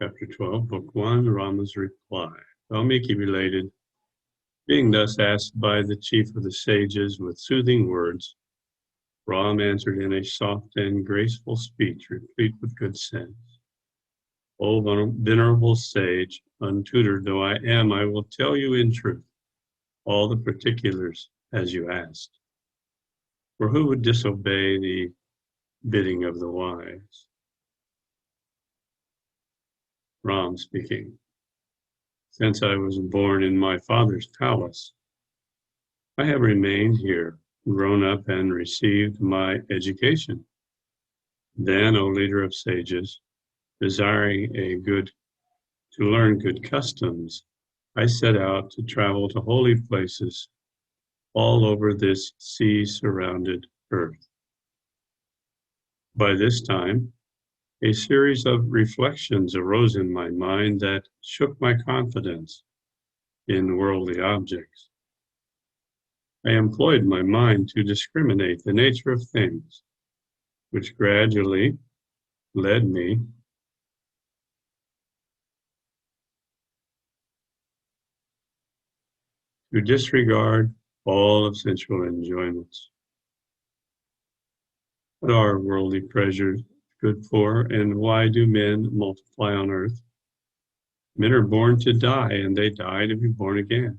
Chapter 12, Book 1, Rama's Reply. Valmiki related, being thus asked by the chief of the sages with soothing words, Ram answered in a soft and graceful speech, replete with good sense. O venerable sage, untutored though I am, I will tell you in truth all the particulars as you asked. For who would disobey the bidding of the wise? Ram speaking. Since I was born in my father's palace, I have remained here, grown up and received my education. Then, O leader of sages, desiring to learn good customs, I set out to travel to holy places all over this sea-surrounded earth. By this time, a series of reflections arose in my mind that shook my confidence in worldly objects. I employed my mind to discriminate the nature of things, which gradually led me to disregard all of sensual enjoyments. What are worldly pleasures good for, and why do men multiply on earth? Men are born to die, and they die to be born again.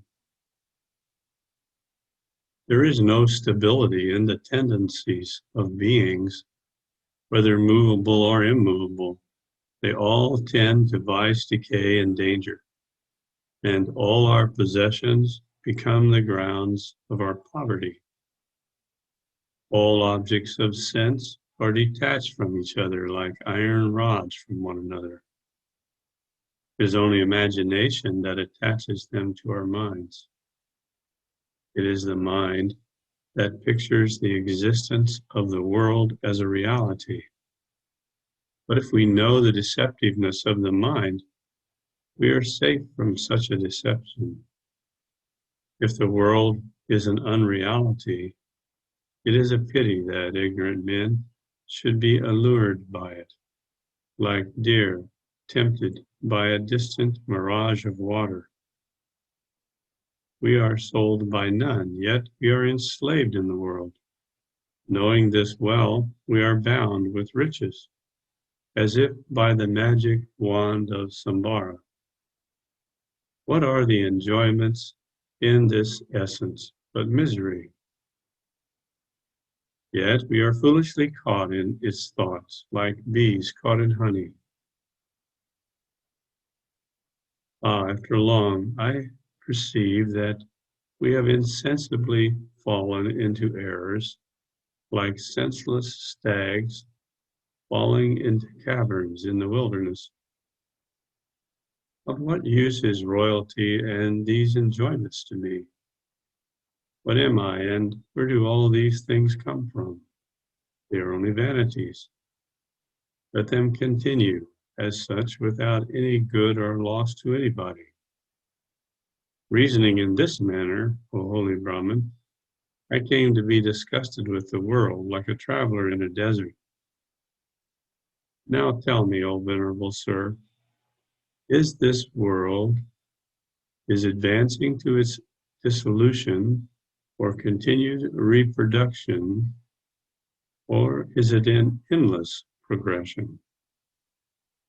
There is no stability in the tendencies of beings, whether movable or immovable. They all tend to vice, decay, and danger, and all our possessions become the grounds of our poverty. All objects of sense are detached from each other like iron rods from one another. It is only imagination that attaches them to our minds. It is the mind that pictures the existence of the world as a reality. But if we know the deceptiveness of the mind, we are safe from such a deception. If the world is an unreality, it is a pity that ignorant men should be allured by it, like deer tempted by a distant mirage of water. We are sold by none, yet we are enslaved in the world. Knowing this well, we are bound with riches, as if by the magic wand of Sambara. What are the enjoyments in this essence but misery? Yet we are foolishly caught in its thoughts, like bees caught in honey. After long, I perceive that we have insensibly fallen into errors, like senseless stags falling into caverns in the wilderness. Of what use is royalty and these enjoyments to me? What am I, and where do all these things come from? They are only vanities. Let them continue as such without any good or loss to anybody. Reasoning in this manner, O holy Brahman, I came to be disgusted with the world like a traveler in a desert. Now tell me, O venerable sir, is this world advancing to its dissolution or continued reproduction, or is it in endless progression?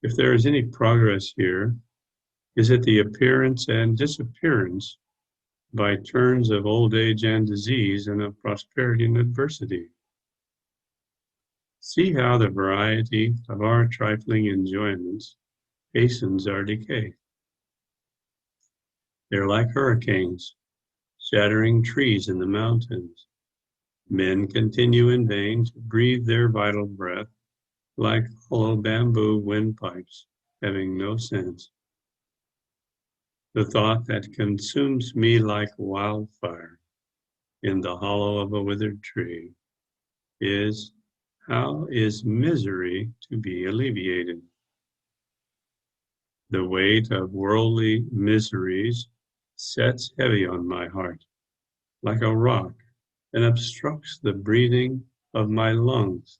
If there is any progress here, is it the appearance and disappearance by turns of old age and disease and of prosperity and adversity? See how the variety of our trifling enjoyments hastens our decay. They're like hurricanes, shattering trees in the mountains. Men continue in vain to breathe their vital breath, like hollow bamboo windpipes, having no sense. The thought that consumes me like wildfire in the hollow of a withered tree is, how is misery to be alleviated? The weight of worldly miseries sets heavy on my heart, like a rock, and obstructs the breathing of my lungs.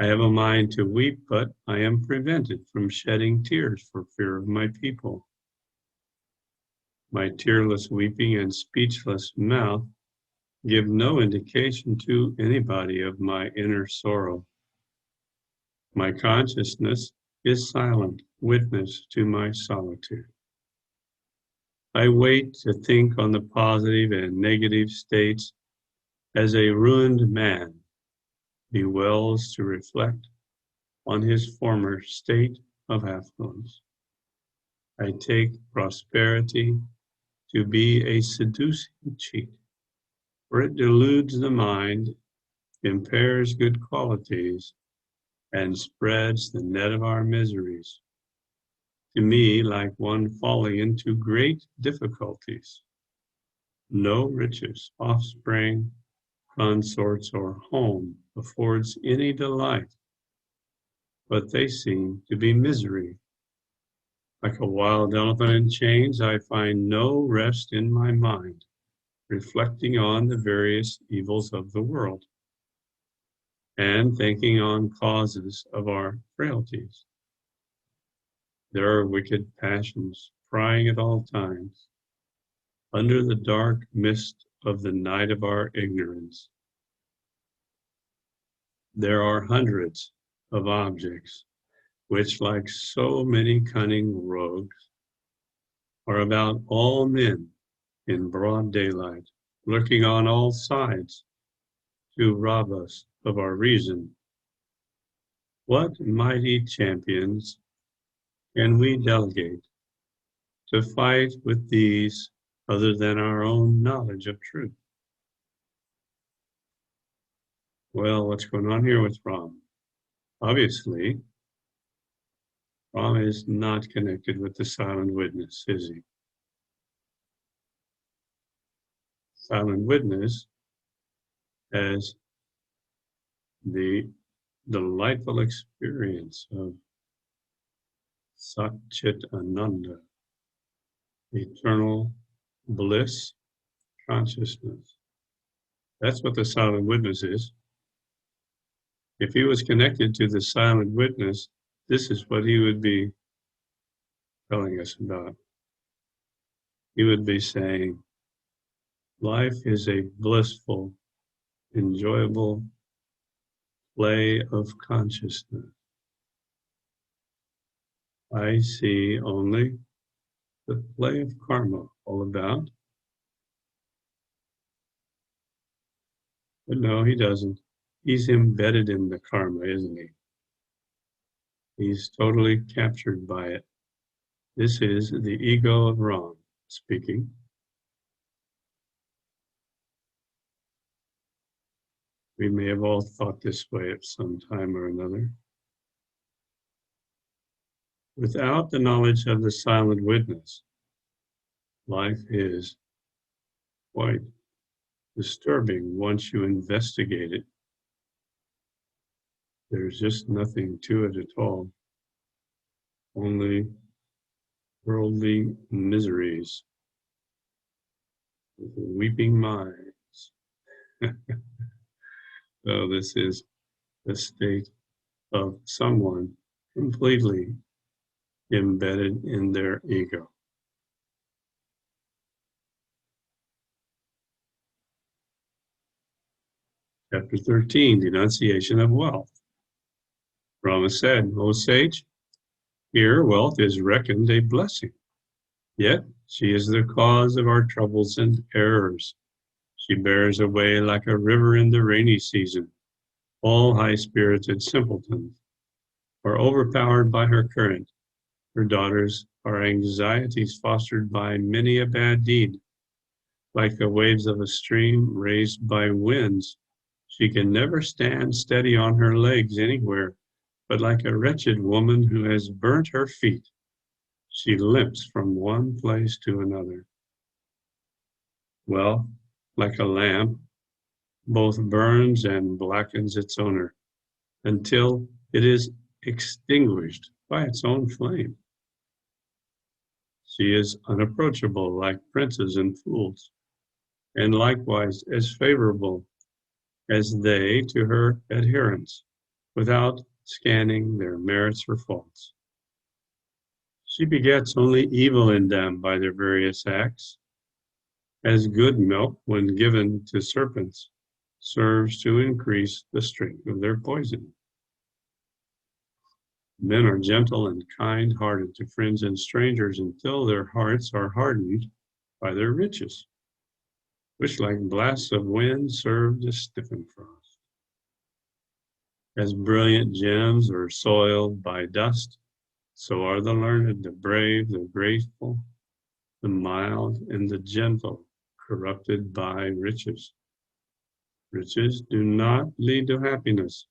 I have a mind to weep, but I am prevented from shedding tears for fear of my people. My tearless weeping and speechless mouth give no indication to anybody of my inner sorrow. My consciousness is silent witness to my solitude. I wait to think on the positive and negative states as a ruined man bewells to reflect on his former state of affluence. I take prosperity to be a seducing cheat, for it deludes the mind, impairs good qualities, and spreads the net of our miseries. To me, like one falling into great difficulties. No riches, offspring, consorts, or home affords any delight, but they seem to be misery. Like a wild elephant in chains, I find no rest in my mind, reflecting on the various evils of the world, and thinking on causes of our frailties. There are wicked passions prying at all times, under the dark mist of the night of our ignorance. There are hundreds of objects which, like so many cunning rogues, are about all men in broad daylight, lurking on all sides to rob us of our reason. What mighty champions can we delegate to fight with these other than our own knowledge of truth? Well, what's going on here with Rama? Obviously, Rama is not connected with the silent witness, is he? Silent witness has the delightful experience of Satchit Ananda, eternal bliss consciousness. That's what the silent witness is. If he was connected to the silent witness, this is what he would be telling us about. He would be saying, life is a blissful, enjoyable play of consciousness. I see only the play of karma all about. But no, he doesn't. He's embedded in the karma, isn't he? He's totally captured by it. This is the ego of Rama speaking. We may have all thought this way at some time or another. Without the knowledge of the silent witness, life is quite disturbing once you investigate it. There's just nothing to it at all. Only worldly miseries with weeping minds. So this is the state of someone completely embedded in their ego. Chapter 13, Denunciation of Wealth. Rama said, O sage, here wealth is reckoned a blessing, yet she is the cause of our troubles and errors. She bears away like a river in the rainy season. All high-spirited simpletons are overpowered by her current. Her daughters are anxieties fostered by many a bad deed. Like the waves of a stream raised by winds, she can never stand steady on her legs anywhere, but like a wretched woman who has burnt her feet, she limps from one place to another. Well, like a lamp, both burns and blackens its owner until it is extinguished by its own flame. She is unapproachable like princes and fools, and likewise as favorable as they to her adherents. without scanning their merits or faults. She begets only evil in them by their various acts, as good milk, when given to serpents, serves to increase the strength of their poison. Men are gentle and kind-hearted to friends and strangers until their hearts are hardened by their riches, which like blasts of wind serve to stiffen frost. As brilliant gems are soiled by dust, so are the learned, the brave, the graceful, the mild, and the gentle corrupted by riches. Riches do not lead to happiness,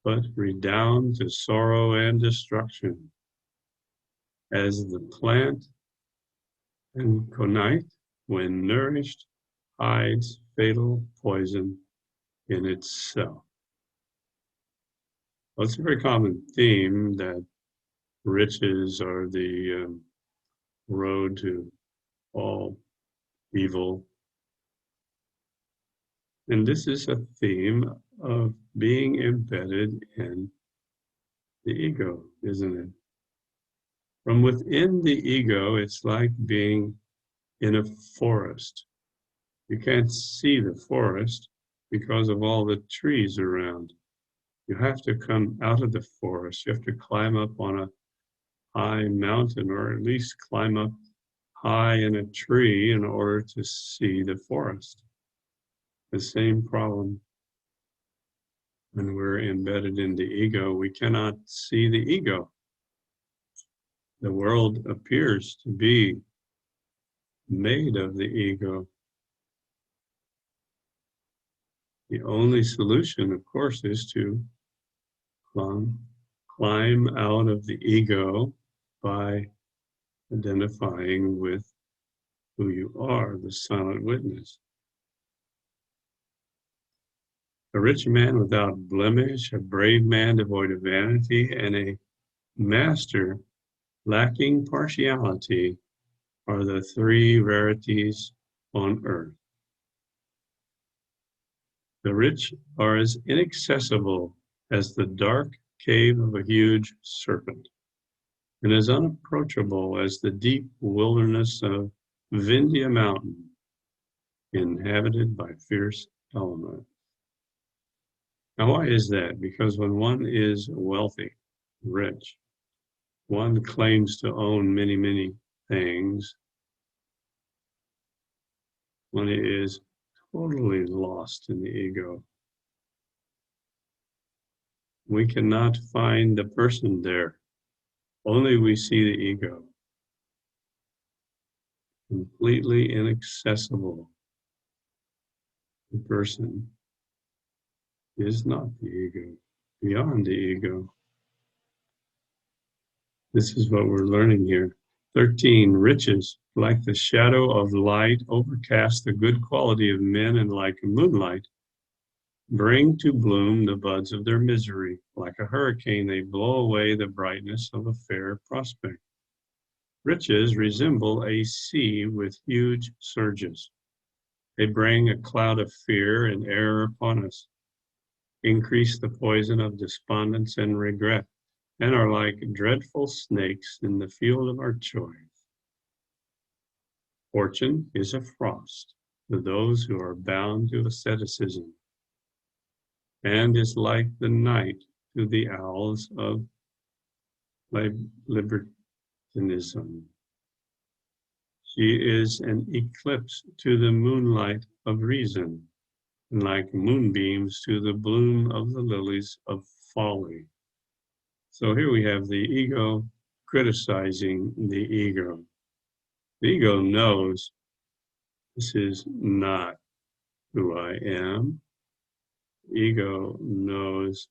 but redound to sorrow and destruction. As the plant and conite, when nourished, hides fatal poison in itself. Well, it's a very common theme that riches are the road to all evil. And this is a theme of being embedded in the ego, isn't it? From within the ego, it's like being in a forest. You can't see the forest because of all the trees around. You have to come out of the forest. You have to climb up on a high mountain, or at least climb up high in a tree in order to see the forest. The same problem when we're embedded in the ego, we cannot see the ego. The world appears to be made of the ego. The only solution, of course, is to climb out of the ego by identifying with who you are, the silent witness. A rich man without blemish, a brave man devoid of vanity, and a master lacking partiality are the three rarities on earth. The rich are as inaccessible as the dark cave of a huge serpent, and as unapproachable as the deep wilderness of Vindhya mountain, inhabited by fierce elements. Now, why is that? Because when one is wealthy, rich, one claims to own many, many things. One is totally lost in the ego. We cannot find the person there. Only we see the ego. Completely inaccessible. The person is not the ego, beyond the ego. This is what we're learning here. 13, riches, like the shadow of light, overcast the good quality of men, and like moonlight, bring to bloom the buds of their misery. Like a hurricane, they blow away the brightness of a fair prospect. Riches resemble a sea with huge surges. They bring a cloud of fear and error upon us, increase the poison of despondence and regret, and are like dreadful snakes in the field of our choice. Fortune is a frost to those who are bound to asceticism, and is like the night to the owls of libertinism. She is an eclipse to the moonlight of reason, and like moonbeams to the bloom of the lilies of folly. So here we have the ego criticizing the ego. The ego knows this is not who I am. Ego knows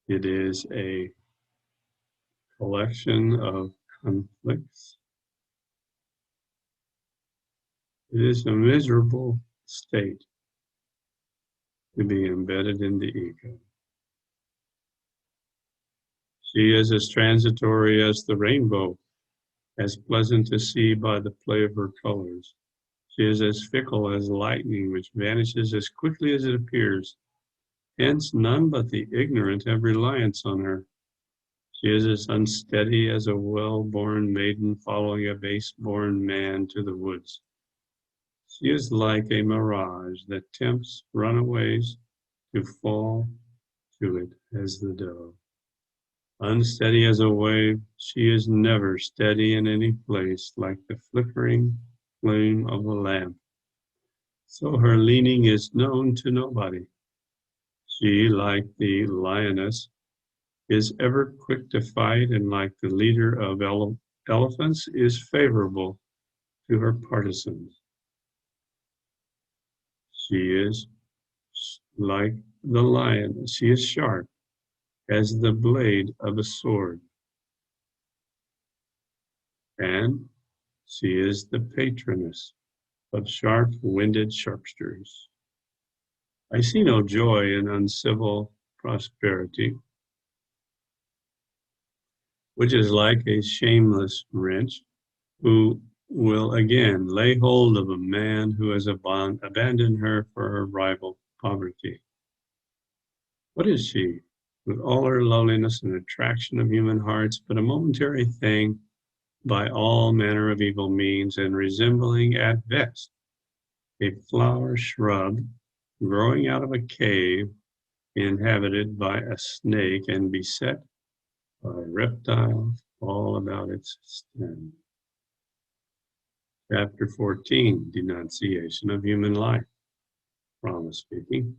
it is a collection of conflicts. It is a miserable state to be embedded in the ego. She is as transitory as the rainbow, as pleasant to see by the play of her colors. She is as fickle as lightning, which vanishes as quickly as it appears. Hence none but the ignorant have reliance on her. She is as unsteady as a well-born maiden following a base-born man to the woods. She is like a mirage that tempts runaways to fall to it as the dove. Unsteady as a wave, she is never steady in any place, like the flickering flame of a lamp. So her leaning is known to nobody. She, like the lioness, is ever quick to fight, and like the leader of elephants, is favorable to her partisans. She is like the lion. She is sharp as the blade of a sword. And she is the patroness of sharp-winded sharpsters. I see no joy in uncivil prosperity, which is like a shameless wrench who will again lay hold of a man who has abandoned her for her rival poverty. What is she, with all her loveliness and attraction of human hearts, but a momentary thing by all manner of evil means, and resembling at best a flower shrub growing out of a cave, inhabited by a snake and beset by reptiles all about its stem. Chapter 14, Denunciation of Human Life. Rama speaking.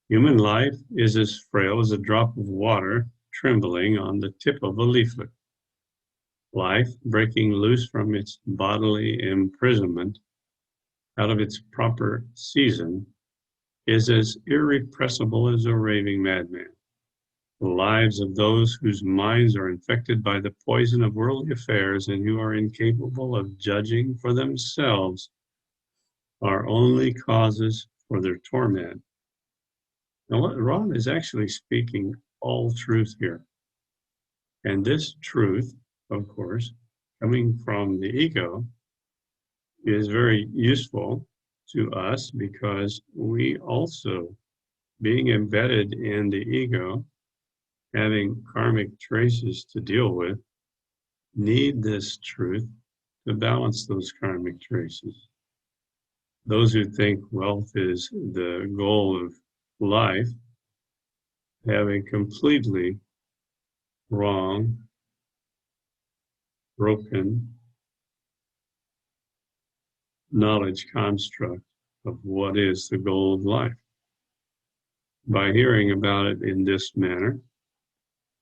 Human life is as frail as a drop of water trembling on the tip of a leaflet. Life, breaking loose from its bodily imprisonment out of its proper season, is as irrepressible as a raving madman. The lives of those whose minds are infected by the poison of worldly affairs and who are incapable of judging for themselves are only causes for their torment. Now, Rama is actually speaking all truth here. And this truth, of course, coming from the ego, is very useful to us because we also, being embedded in the ego, having karmic traces to deal with, need this truth to balance those karmic traces. Those who think wealth is the goal of life have a completely wrong, broken knowledge construct of what is the goal of life. By hearing about it in this manner,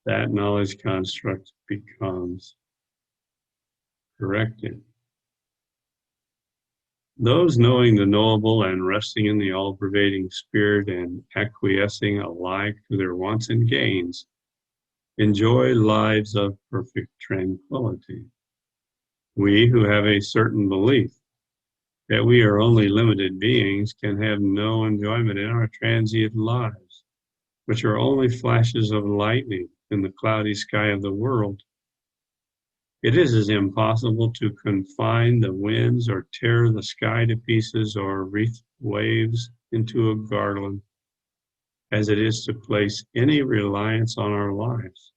that knowledge construct becomes corrected. Those knowing the knowable and resting in the all-pervading spirit and acquiescing alike to their wants and gains enjoy lives of perfect tranquility. We who have a certain belief that we are only limited beings can have no enjoyment in our transient lives, which are only flashes of lightning in the cloudy sky of the world. It is as impossible to confine the winds or tear the sky to pieces or wreath waves into a garland as it is to place any reliance on our lives.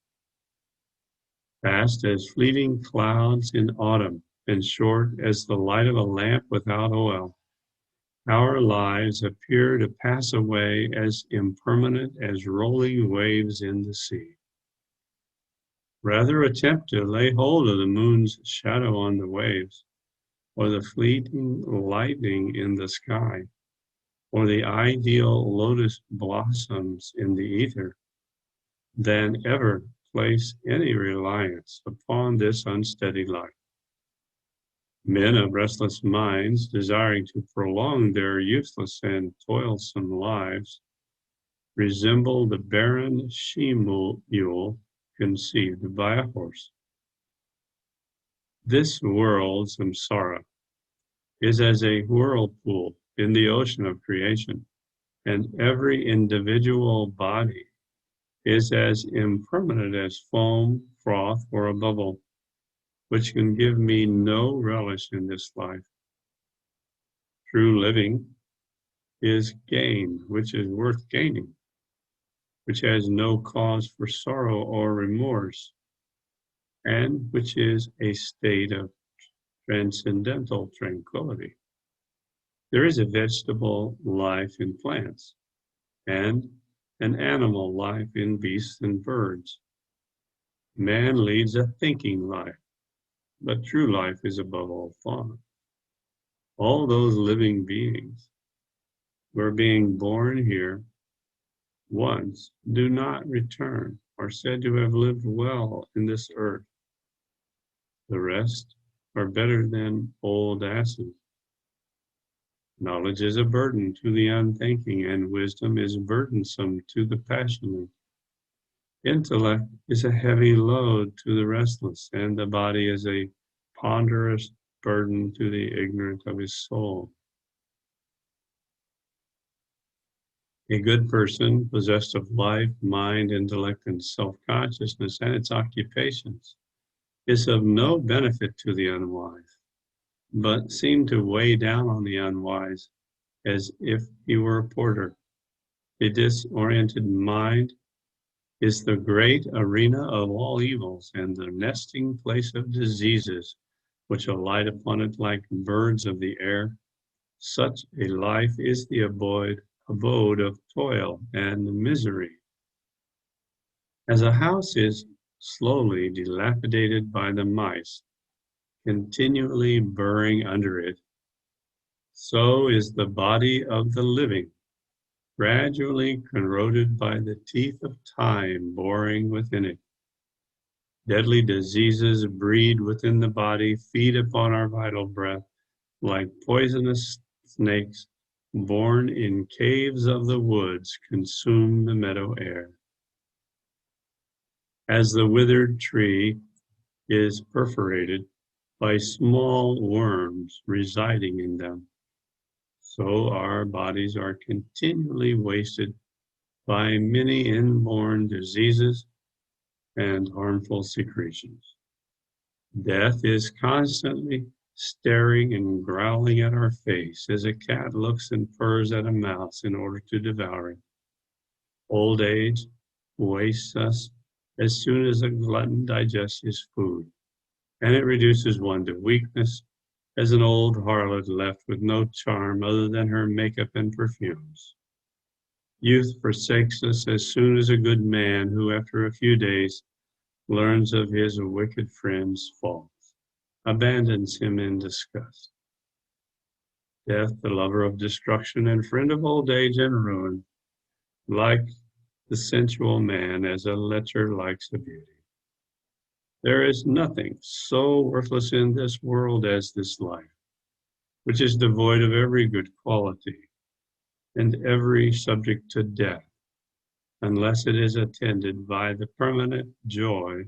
Fast as fleeting clouds in autumn, and short as the light of a lamp without oil, our lives appear to pass away as impermanent as rolling waves in the sea. Rather attempt to lay hold of the moon's shadow on the waves, or the fleeting lightning in the sky, or the ideal lotus blossoms in the ether, than ever place any reliance upon this unsteady life. Men of restless minds, desiring to prolong their useless and toilsome lives, resemble the barren she-mule conceived by a horse. This world, samsara, is as a whirlpool in the ocean of creation, and every individual body is as impermanent as foam, froth, or a bubble, which can give me no relish in this life. True living is gain, which is worth gaining, which has no cause for sorrow or remorse, and which is a state of transcendental tranquility. There is a vegetable life in plants, and an animal life in beasts and birds. Man leads a thinking life, but true life is above all thought. All those living beings who are being born here once do not return, are said to have lived well in this earth. The rest are better than old asses. Knowledge is a burden to the unthinking, and wisdom is burdensome to the passionate. Intellect is a heavy load to the restless, and the body is a ponderous burden to the ignorant of his soul. A good person, possessed of life, mind, intellect, and self-consciousness and its occupations, is of no benefit to the unwise, but seem to weigh down on the unwise as if he were a porter. A disoriented mind is the great arena of all evils and the nesting place of diseases, which alight upon it like birds of the air. Such a life is the abode of toil and misery. As a house is slowly dilapidated by the mice, continually burrowing under it, so is the body of the living, gradually corroded by the teeth of time boring within it. Deadly diseases breed within the body, feed upon our vital breath, like poisonous snakes born in caves of the woods, consume the meadow air. As the withered tree is perforated by small worms residing in them, so our bodies are continually wasted by many inborn diseases and harmful secretions. Death is constantly staring and growling at our face as a cat looks and purrs at a mouse in order to devour it. Old age wastes us as soon as a glutton digests his food, and it reduces one to weakness as an old harlot left with no charm other than her makeup and perfumes. Youth forsakes us as soon as a good man who, after a few days, learns of his wicked friend's faults, abandons him in disgust. Death, the lover of destruction and friend of old age and ruin, like the sensual man as a lecher likes a beauty. There is nothing so worthless in this world as this life, which is devoid of every good quality and every subject to death, unless it is attended by the permanent joy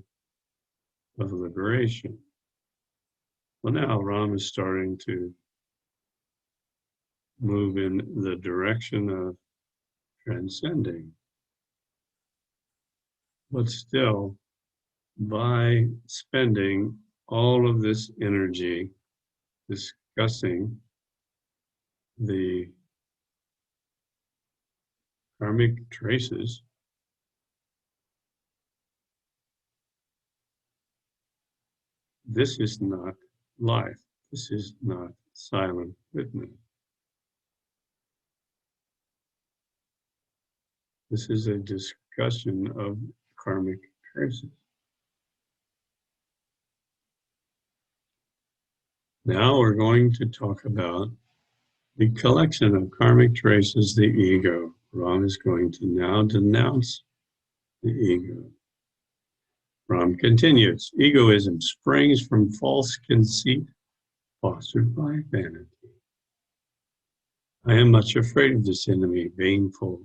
of liberation. Well, now Rama is starting to move in the direction of transcending. But still, by spending all of this energy discussing the karmic traces, this is not life. This is not silent witness. This is a discussion of karmic traces. Now we're going to talk about the collection of karmic traces, the ego. Ram is going to now denounce the ego. Ram continues, egoism springs from false conceit fostered by vanity. I am much afraid of this enemy, baneful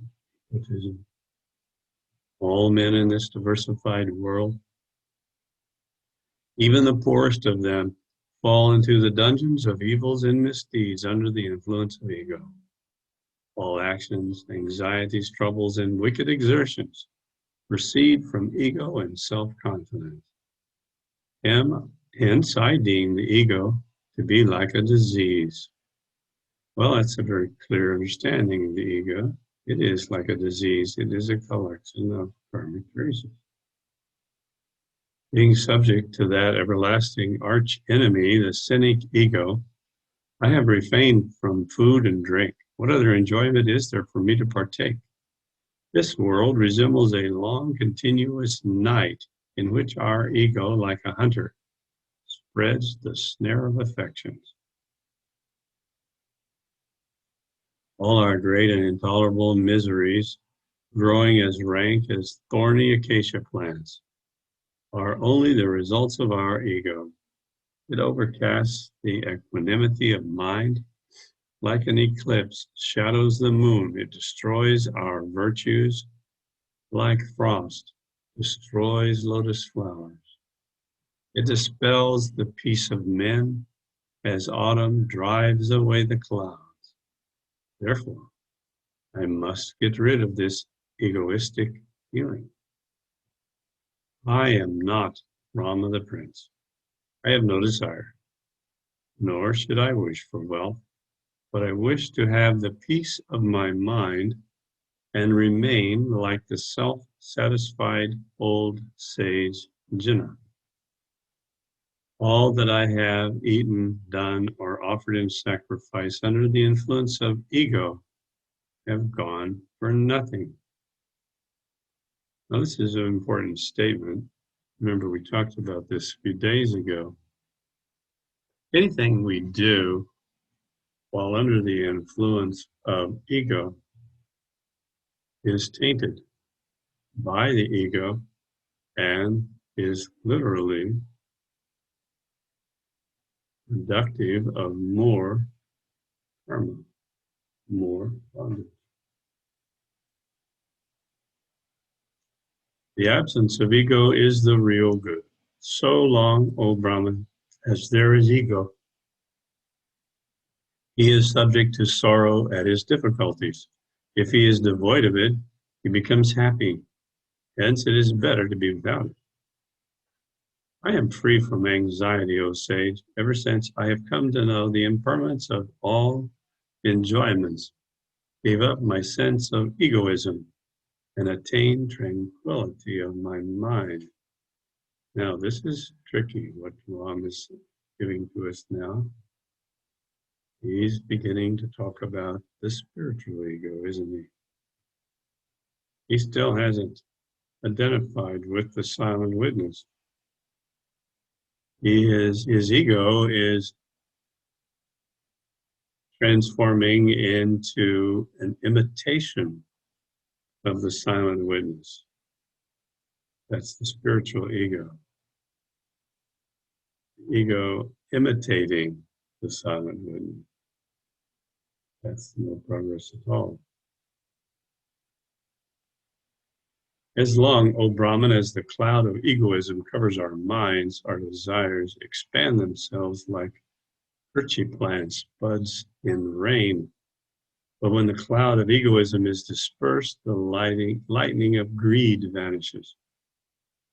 egotism. All men in this diversified world, even the poorest of them, fall into the dungeons of evils and misdeeds under the influence of ego. All actions, anxieties, troubles, and wicked exertions proceed from ego and self-confidence. Hence, I deem the ego to be like a disease. Well, that's a very clear understanding of the ego. It is like a disease. It is a collection of karmic traces. Being subject to that everlasting arch enemy, the cynic ego, I have refrained from food and drink. What other enjoyment is there for me to partake? This world resembles a long, continuous night in which our ego, like a hunter, spreads the snare of affections. All our great and intolerable miseries, growing as rank as thorny acacia plants, are only the results of our ego. It overcasts the equanimity of mind. Like an eclipse shadows the moon, it destroys our virtues. Like frost destroys lotus flowers. It dispels the peace of men as autumn drives away the clouds. Therefore, I must get rid of this egoistic feeling. I am not Rama the Prince. I have no desire, nor should I wish for wealth, but I wish to have the peace of my mind and remain like the self-satisfied old sage Jinnah. All that I have eaten, done, or offered in sacrifice under the influence of ego have gone for nothing. Now, this is an important statement. Remember, we talked about this a few days ago. Anything we do while under the influence of ego is tainted by the ego and is literally productive of more karma, more bondage. The absence of ego is the real good. So long, O Brahman, as there is ego, he is subject to sorrow at his difficulties. If he is devoid of it, he becomes happy. Hence, it is better to be without it. I am free from anxiety, O sage, ever since I have come to know the impermanence of all enjoyments, gave up my sense of egoism, and attained tranquility of my mind. Now, this is tricky, what Ram is giving to us now. He's beginning to talk about the spiritual ego, isn't he? He still hasn't identified with the silent witness. His ego is transforming into an imitation of the silent witness. That's the spiritual ego. Ego imitating the silent witness. That's no progress at all. As long, O Brahman, as the cloud of egoism covers our minds, our desires expand themselves like perchy plants, buds in rain. But when the cloud of egoism is dispersed, the lightning of greed vanishes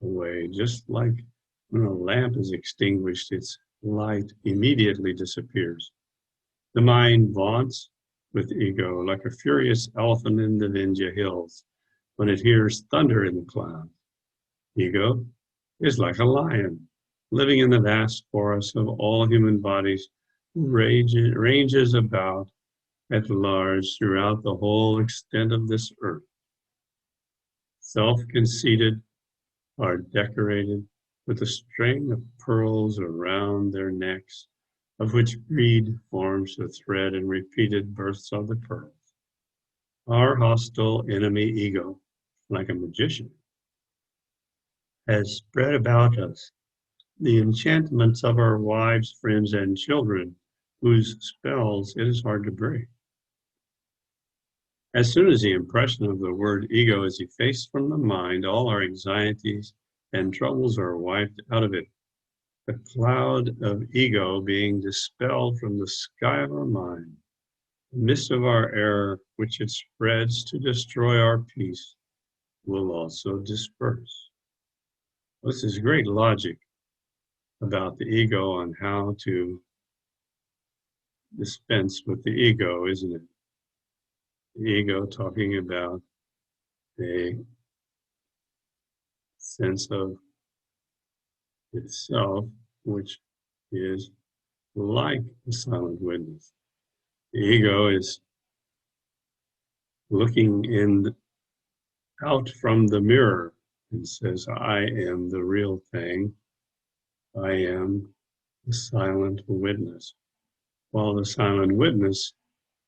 away. Just like when a lamp is extinguished, its light immediately disappears. The mind vaunts with ego like a furious elephant in the Vindhya hills when it hears thunder in the clouds. Ego is like a lion living in the vast forest of all human bodies, who ranges about at large throughout the whole extent of this earth. Self-conceited are decorated with a string of pearls around their necks, of which greed forms the thread and repeated births of the pearls. Our hostile enemy ego, like a magician, has spread about us the enchantments of our wives, friends, and children, whose spells it is hard to break. As soon as the impression of the word ego is effaced from the mind, all our anxieties and troubles are wiped out of it. The cloud of ego being dispelled from the sky of our mind, the mist of our error, which it spreads to destroy our peace, will also disperse. This is great logic about the ego on how to dispense with the ego, isn't it? The ego talking about a sense of itself, which is like a silent witness. The ego is looking out from the mirror and says, I am the real thing. I am the silent witness. While the silent witness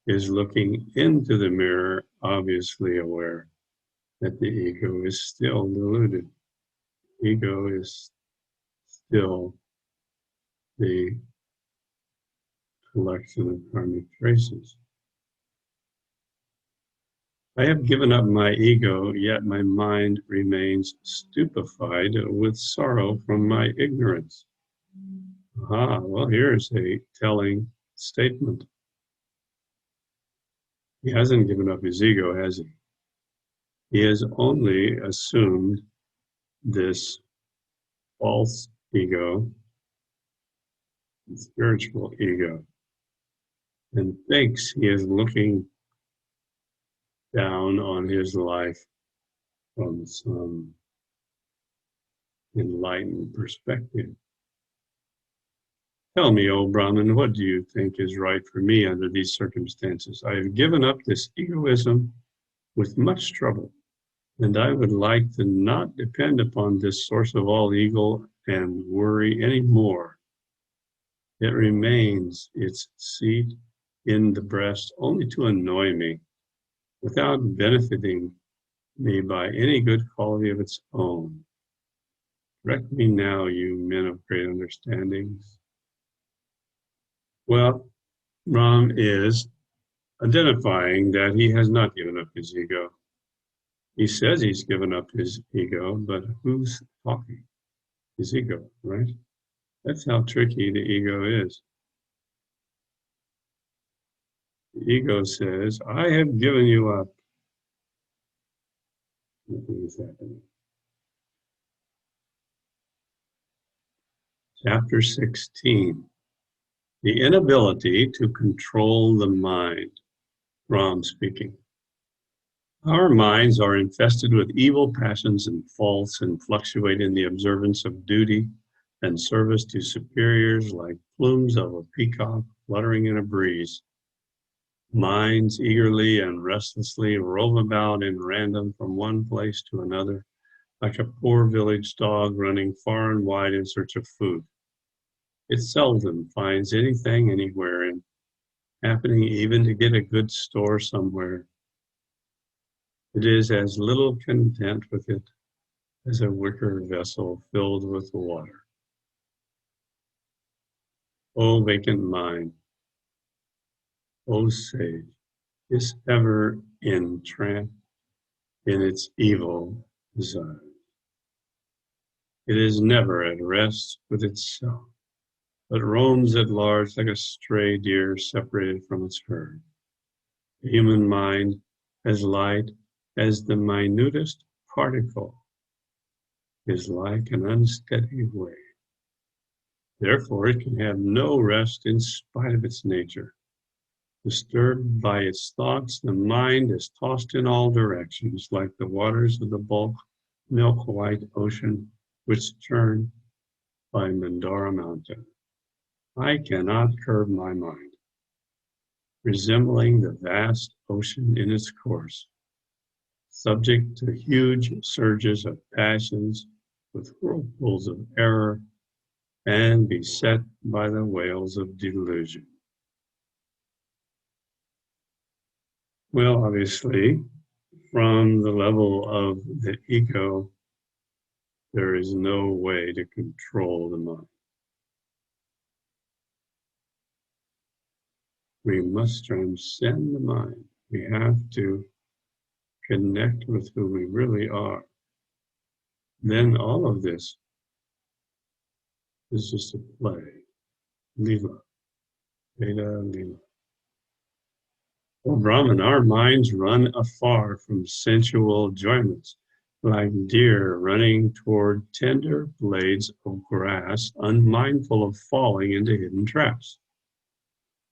is looking into the mirror, obviously aware that the ego is still deluded. Ego is still the collection of karmic traces. I have given up my ego, yet my mind remains stupefied with sorrow from my ignorance. Well, here's a telling statement. He hasn't given up his ego, has he? He has only assumed this false ego, spiritual ego, and thinks he is looking down on his life from some enlightened perspective. Tell me, O Brahman, what do you think is right for me under these circumstances? I have given up this egoism with much trouble, and I would like to not depend upon this source of all evil and worry anymore. It remains its seat in the breast only to annoy me, without benefiting me by any good quality of its own. Correct me now, you men of great understandings. Well, Ram is identifying that he has not given up his ego. He says he's given up his ego, but who's talking? His ego, right? That's how tricky the ego is. The ego says, I have given you up. Nothing is happening. Chapter 16, the inability to control the mind. Ram speaking. Our minds are infested with evil passions and faults and fluctuate in the observance of duty and service to superiors like plumes of a peacock fluttering in a breeze. Minds eagerly and restlessly rove about in random from one place to another, like a poor village dog running far and wide in search of food. It seldom finds anything anywhere, and happening even to get a good store somewhere, it is as little content with it as a wicker vessel filled with water. O vacant mind, O sage, is ever entrapped in its evil desires. It is never at rest with itself, but roams at large like a stray deer separated from its herd. The human mind, as light as the minutest particle, is like an unsteady wave. Therefore, it can have no rest in spite of its nature. Disturbed by its thoughts, the mind is tossed in all directions like the waters of the bulk milk-white ocean which churn by Mandara Mountain. I cannot curb my mind, resembling the vast ocean in its course, subject to huge surges of passions with whirlpools of error, and beset by the whales of delusion. Well, obviously, from the level of the ego, there is no way to control the mind. We must transcend the mind. We have to connect with who we really are. Then all of this is just a play. Lila. Veda Lila. Oh, Brahman, our minds run afar from sensual enjoyments, like deer running toward tender blades of grass, unmindful of falling into hidden traps.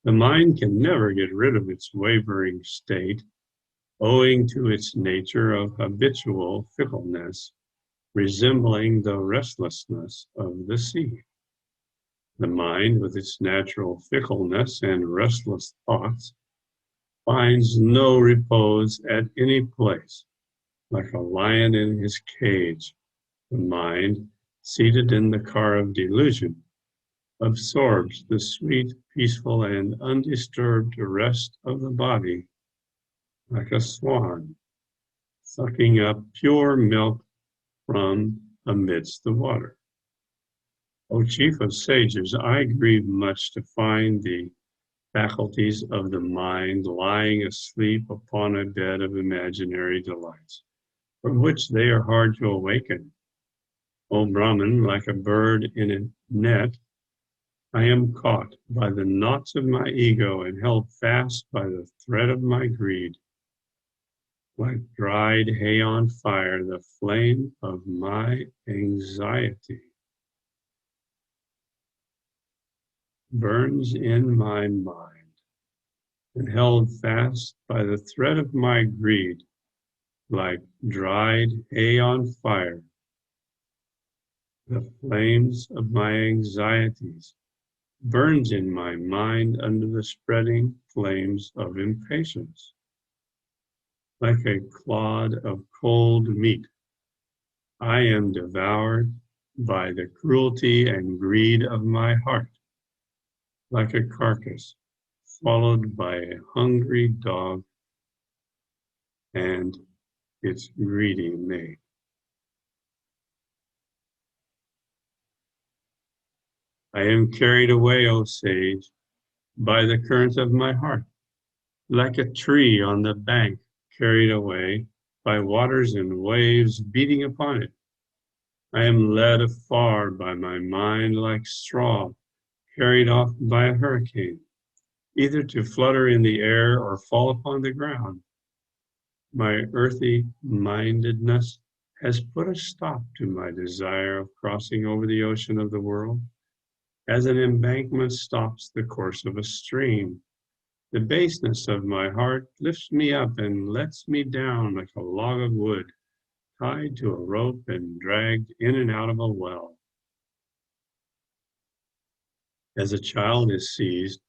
The mind can never get rid of its wavering state, owing to its nature of habitual fickleness, resembling the restlessness of the sea. The mind, with its natural fickleness and restless thoughts, finds no repose at any place. Like a lion in his cage, the mind, seated in the car of delusion, absorbs the sweet, peaceful, and undisturbed rest of the body, like a swan, sucking up pure milk from amidst the water. O chief of sages, I grieve much to find the faculties of the mind lying asleep upon a bed of imaginary delights, from which they are hard to awaken. O Brahman, like a bird in a net, I am caught by the knots of my ego and held fast by the thread of my greed. Like dried hay on fire, the flame of my anxiety burns in my mind, and held fast by the thread of my greed, like dried hay on fire, the flames of my anxieties burns in my mind under the spreading flames of impatience. Like a clod of cold meat, I am devoured by the cruelty and greed of my heart, like a carcass swallowed by a hungry dog and its greedy mate. I am carried away, O sage, by the current of my heart, like a tree on the bank carried away by waters and waves beating upon it. I am led afar by my mind like straw carried off by a hurricane, either to flutter in the air or fall upon the ground. My earthy mindedness has put a stop to my desire of crossing over the ocean of the world, as an embankment stops the course of a stream. The baseness of my heart lifts me up and lets me down like a log of wood, tied to a rope and dragged in and out of a well. As a child is seized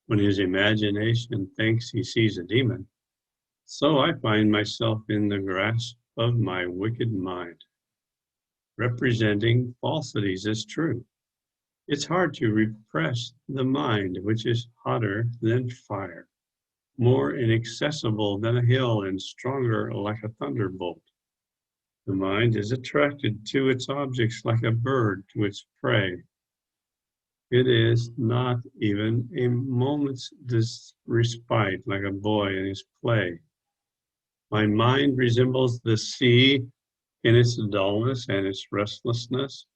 when his imagination thinks he sees a demon, so I find myself in the grasp of my wicked mind, representing falsities as true. It's hard to repress the mind, which is hotter than fire, more inaccessible than a hill, and stronger like a thunderbolt. The mind is attracted to its objects like a bird to its prey. It is not even a moment's respite like a boy in his play. My mind resembles the sea in its dullness and its restlessness,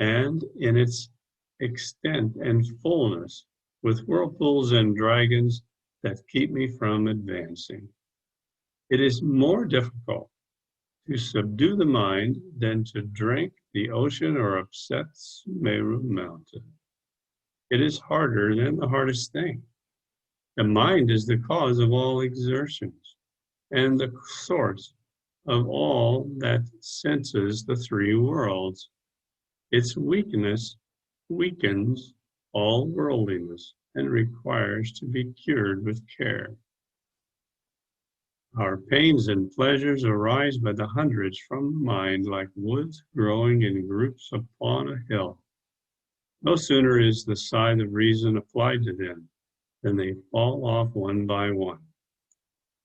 and in its extent and fullness, with whirlpools and dragons that keep me from advancing. It is more difficult to subdue the mind than to drink the ocean or upset Meru mountain. It is harder than the hardest thing. The mind is the cause of all exertions and the source of all that senses the three worlds. Its weakness weakens all worldliness and requires to be cured with care. Our pains and pleasures arise by the hundreds from the mind like woods growing in groups upon a hill. No sooner is the scythe of reason applied to them than they fall off one by one.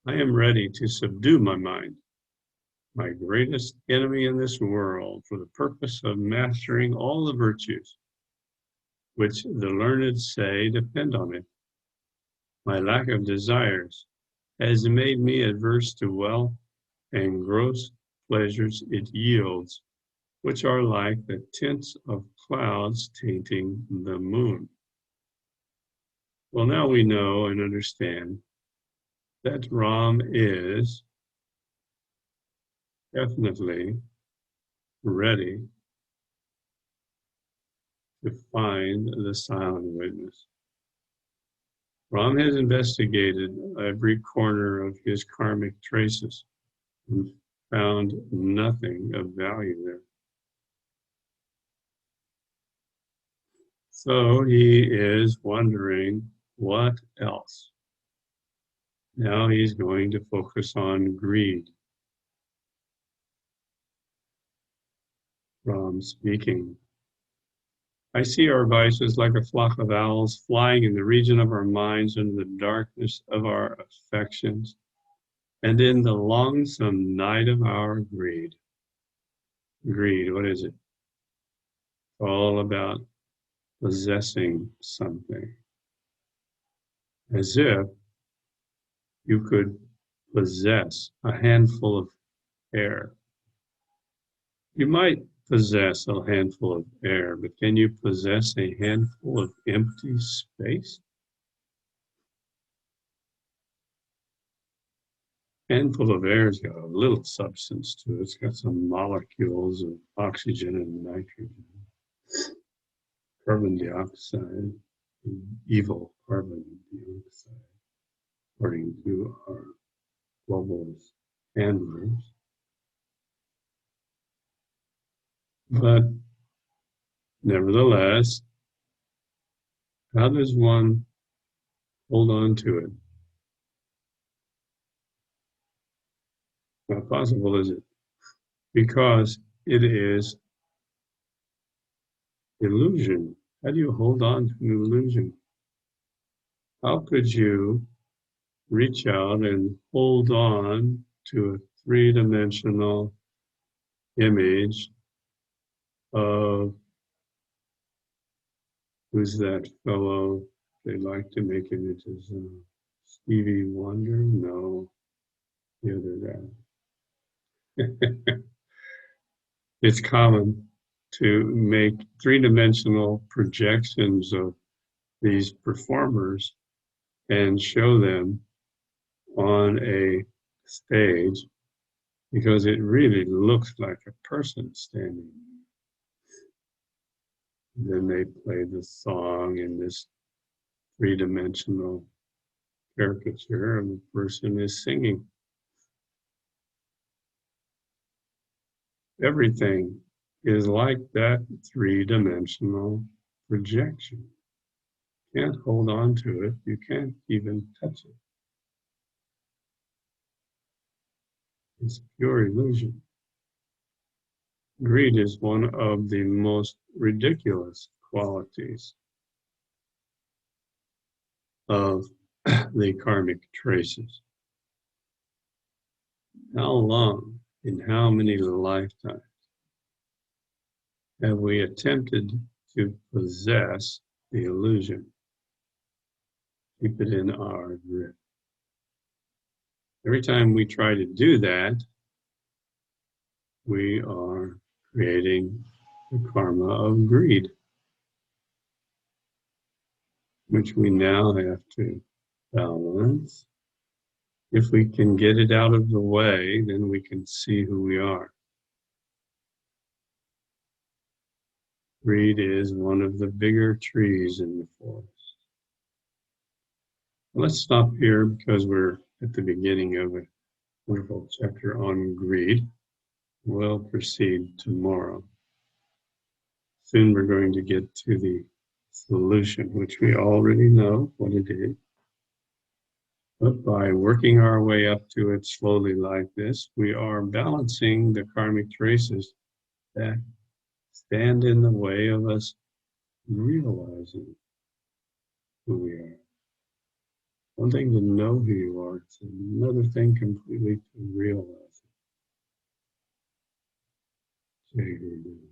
I am ready to subdue my mind, my greatest enemy in this world, for the purpose of mastering all the virtues which the learned say depend on it. My lack of desires has made me averse to wealth and gross pleasures it yields, which are like the tints of clouds tainting the moon. Well, now we know and understand that Ram is definitely ready to find the silent witness. Ram has investigated every corner of his karmic traces and found nothing of value there. So he is wondering what else. Now he's going to focus on greed. Ram speaking. I see our vices like a flock of owls flying in the region of our minds in the darkness of our affections and in the longsome night of our greed. Greed, what is it? All about possessing something. As if you could possess a handful of air. You might possess a handful of air, but can you possess a handful of empty space? Handful of air's got a little substance to it. It's got some molecules of oxygen and nitrogen, carbon dioxide, evil carbon dioxide, according to our globalist handlers. But nevertheless, how does one hold on to it? How possible is it? Because it is illusion. How do you hold on to an illusion? How could you reach out and hold on to a three-dimensional image of, who's that fellow? They like to make images of Stevie Wonder? No, the other guy. It's common to make three-dimensional projections of these performers and show them on a stage because it really looks like a person standing. Then they play the song in this three-dimensional caricature and the person is singing. Everything is like that three-dimensional projection. You can't hold on to it. You can't even touch it. It's pure illusion. Greed is one of the most ridiculous qualities of the karmic traces. How long, in how many lifetimes, have we attempted to possess the illusion? Keep it in our grip. Every time we try to do that, we are creating the karma of greed, which we now have to balance. If we can get it out of the way, then we can see who we are. Greed is one of the bigger trees in the forest. Let's stop here because we're at the beginning of a wonderful chapter on greed. We'll proceed tomorrow. Soon we're going to get to the solution, which we already know what it is. But by working our way up to it slowly like this, we are balancing the karmic traces that stand in the way of us realizing who we are. One thing to know who you are, it's another thing completely to realize it.